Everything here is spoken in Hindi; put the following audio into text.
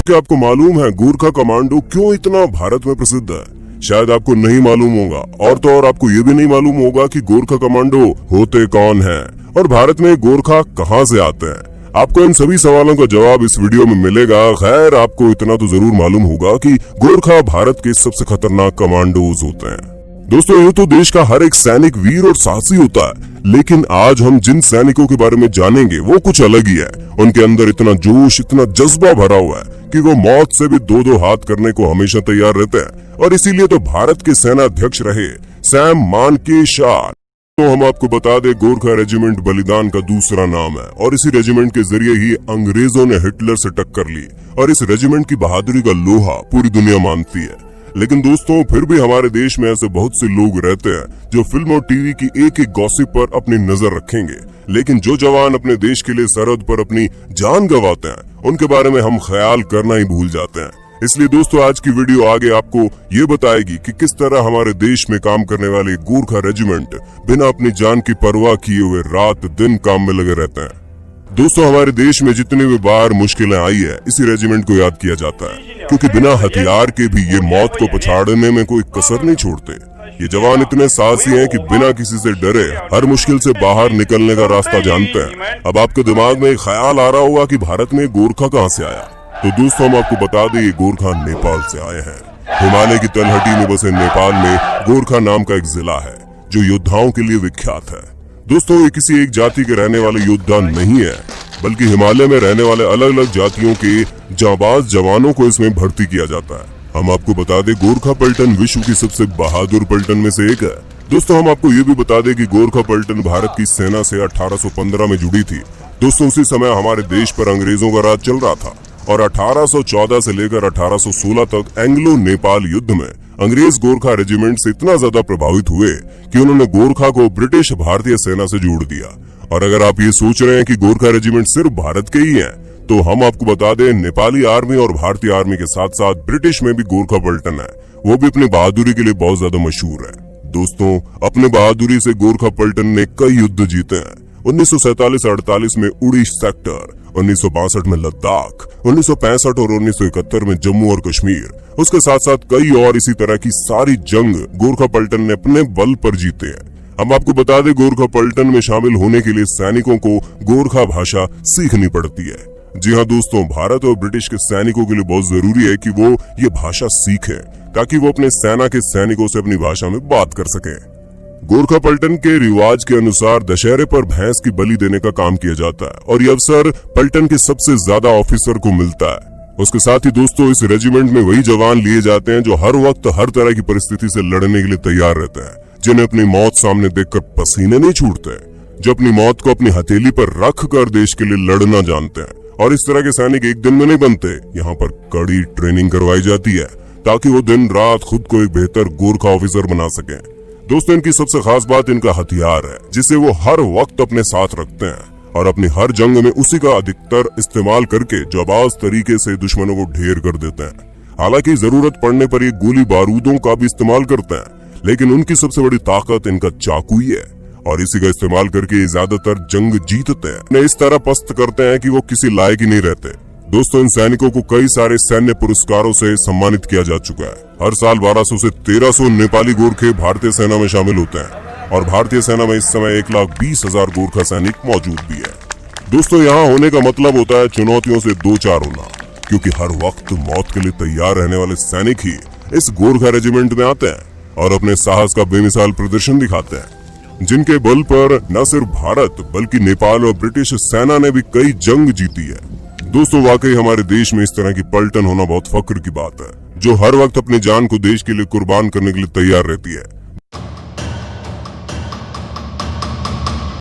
क्या आपको मालूम है गोरखा कमांडो क्यों इतना भारत में प्रसिद्ध है? शायद आपको नहीं मालूम होगा, और तो और आपको ये भी नहीं मालूम होगा कि गोरखा कमांडो होते कौन हैं और भारत में गोरखा कहां से आते हैं। आपको इन सभी सवालों का जवाब इस वीडियो में मिलेगा। खैर, आपको इतना तो जरूर मालूम होगा कि गोरखा भारत के सबसे खतरनाक कमांडोज होते हैं। दोस्तों, ये तो देश का हर एक सैनिक वीर और साहसी होता है, लेकिन आज हम जिन सैनिकों के बारे में जानेंगे वो कुछ अलग ही है। उनके अंदर इतना जोश, इतना जज्बा भरा हुआ है कि वो मौत से भी दो हाथ करने को हमेशा तैयार रहते हैं, और इसीलिए तो भारत के सेना अध्यक्ष रहे सैम मानेकशॉ। तो हम आपको बता दें, गोरखा रेजिमेंट बलिदान का दूसरा नाम है, और इसी रेजिमेंट के जरिए ही अंग्रेजों ने हिटलर से टक्कर ली, और इस रेजिमेंट की बहादुरी का लोहा पूरी दुनिया मानती है। लेकिन दोस्तों, फिर भी हमारे देश में ऐसे बहुत से लोग रहते हैं जो फिल्म और टीवी की एक एक गॉसिप पर अपनी नजर रखेंगे, लेकिन जो जवान अपने देश के लिए सरहद पर अपनी जान गंवाते हैं उनके बारे में हम ख्याल करना ही भूल जाते हैं। इसलिए दोस्तों, आज की वीडियो आगे आपको ये बताएगी कि किस तरह हमारे देश में काम करने वाले गोरखा रेजिमेंट बिना अपनी जान की परवाह किए हुए रात दिन काम में लगे रहते हैं। दोस्तों, हमारे देश में जितनी भी बार मुश्किलें आई है, इसी रेजिमेंट को याद किया जाता है, क्योंकि बिना हथियार के भी ये मौत को पछाड़ने में कोई कसर नहीं छोड़ते। ये जवान इतने साहसी हैं कि बिना किसी से डरे हर मुश्किल से बाहर निकलने का रास्ता जानते हैं। अब आपके दिमाग में एक ख्याल आ रहा होगा कि भारत में गोरखा कहाँ से आया, तो दोस्तों हम आपको बता दें, ये गोरखा नेपाल से आए हैं। हिमालय की तलहटी में बसे नेपाल में गोरखा नाम का एक जिला है जो योद्धाओं के लिए विख्यात है। दोस्तों, ये किसी एक जाति के रहने वाले योद्धा नहीं है, बल्कि हिमालय में रहने वाले अलग अलग जातियों के जाबाज जवानों को इसमें भर्ती किया जाता है। हम आपको बता दें, गोरखा पलटन विश्व की सबसे बहादुर पलटन में से एक है। दोस्तों, हम आपको ये भी बता दें कि गोरखा पलटन भारत की सेना से 1815 में जुड़ी थी। दोस्तों, उसी समय हमारे देश पर अंग्रेजों का राज चल रहा था, और 1814 से लेकर 1816 तक एंग्लो नेपाल युद्ध में अंग्रेज गोरखा रेजिमेंट से इतना ज्यादा प्रभावित हुए कि उन्होंने गोरखा को ब्रिटिश भारतीय सेना से जोड़ दिया। और अगर आप ये सोच रहे हैं कि गोरखा रेजिमेंट सिर्फ भारत के ही हैं, तो हम आपको बता दें, नेपाली आर्मी और भारतीय आर्मी के साथ साथ ब्रिटिश में भी गोरखा पलटन है। वो भी अपनी बहादुरी के लिए बहुत ज्यादा मशहूर है। दोस्तों, अपने बहादुरी से गोरखा पलटन ने कई युद्ध जीते हैं। 1947-48 में उड़ी सेक्टर, 1962 में लद्दाख, 1965 और 1971 में जम्मू और कश्मीर, उसके साथ साथ कई और इसी तरह की सारी जंग गोरखा पलटन ने अपने बल पर जीते हैं। हम आपको बता दें, गोरखा पलटन में शामिल होने के लिए सैनिकों को गोरखा भाषा सीखनी पड़ती है। जी हाँ दोस्तों, भारत और ब्रिटिश के सैनिकों के लिए बहुत जरूरी है कि वो ये भाषा सीखें, ताकि वो अपने सेना के सैनिकों से अपनी भाषा में बात कर सके। गोरखा पलटन के रिवाज के अनुसार दशहरे पर भैंस की बलि देने का काम किया जाता है, और ये अवसर पलटन के सबसे ज्यादा ऑफिसर को मिलता है। उसके साथ ही दोस्तों, इस रेजिमेंट में वही जवान लिए जाते हैं जो हर वक्त हर तरह की परिस्थिति से लड़ने के लिए तैयार रहते हैं, जिन्हें अपनी मौत सामने देखकर पसीने नहीं छूटते, जो अपनी मौत को अपनी हथेली पर रख कर देश के लिए लड़ना जानते हैं। और इस तरह के सैनिक एक दिन में नहीं बनते, यहाँ पर कड़ी ट्रेनिंग करवाई जाती है ताकि वो दिन रात खुद को एक बेहतर गोरखा ऑफिसर बना सके। दोस्तों, इनकी सबसे खास बात इनका हथियार है, जिसे वो हर वक्त अपने साथ रखते हैं, और अपनी हर जंग में उसी का अधिकतर इस्तेमाल करके जाबाज तरीके से दुश्मनों को ढेर कर देते हैं। हालांकि जरूरत पड़ने पर ये गोली बारूदों का भी इस्तेमाल करते हैं, लेकिन उनकी सबसे बड़ी ताकत इनका चाकू ही है, और इसी का इस्तेमाल करके ज्यादातर जंग जीतते हैं। इन्हें इस तरह पस्त करते हैं कि वो किसी लायक ही नहीं रहते। दोस्तों, इन सैनिकों को कई सारे सैन्य पुरस्कारों से सम्मानित किया जा चुका है। हर साल 1200 से 1300 नेपाली गोरखे भारतीय सेना में शामिल होते हैं, और भारतीय सेना में इस समय 1,20,000 गोरखा सैनिक मौजूद भी है। दोस्तों, यहाँ होने का मतलब होता है चुनौतियों से दो चार होना, क्योंकि हर वक्त मौत के लिए तैयार रहने वाले सैनिक ही इस गोरखा रेजिमेंट में आते हैं और अपने साहस का बेमिसाल प्रदर्शन दिखाते हैं, जिनके बल पर न सिर्फ भारत बल्कि नेपाल और ब्रिटिश सेना ने भी कई जंग जीती है। दोस्तों, वाकई हमारे देश में इस तरह की पलटन होना बहुत फक्र की बात है, जो हर वक्त अपनी जान को देश के लिए कुर्बान करने के लिए तैयार रहती है।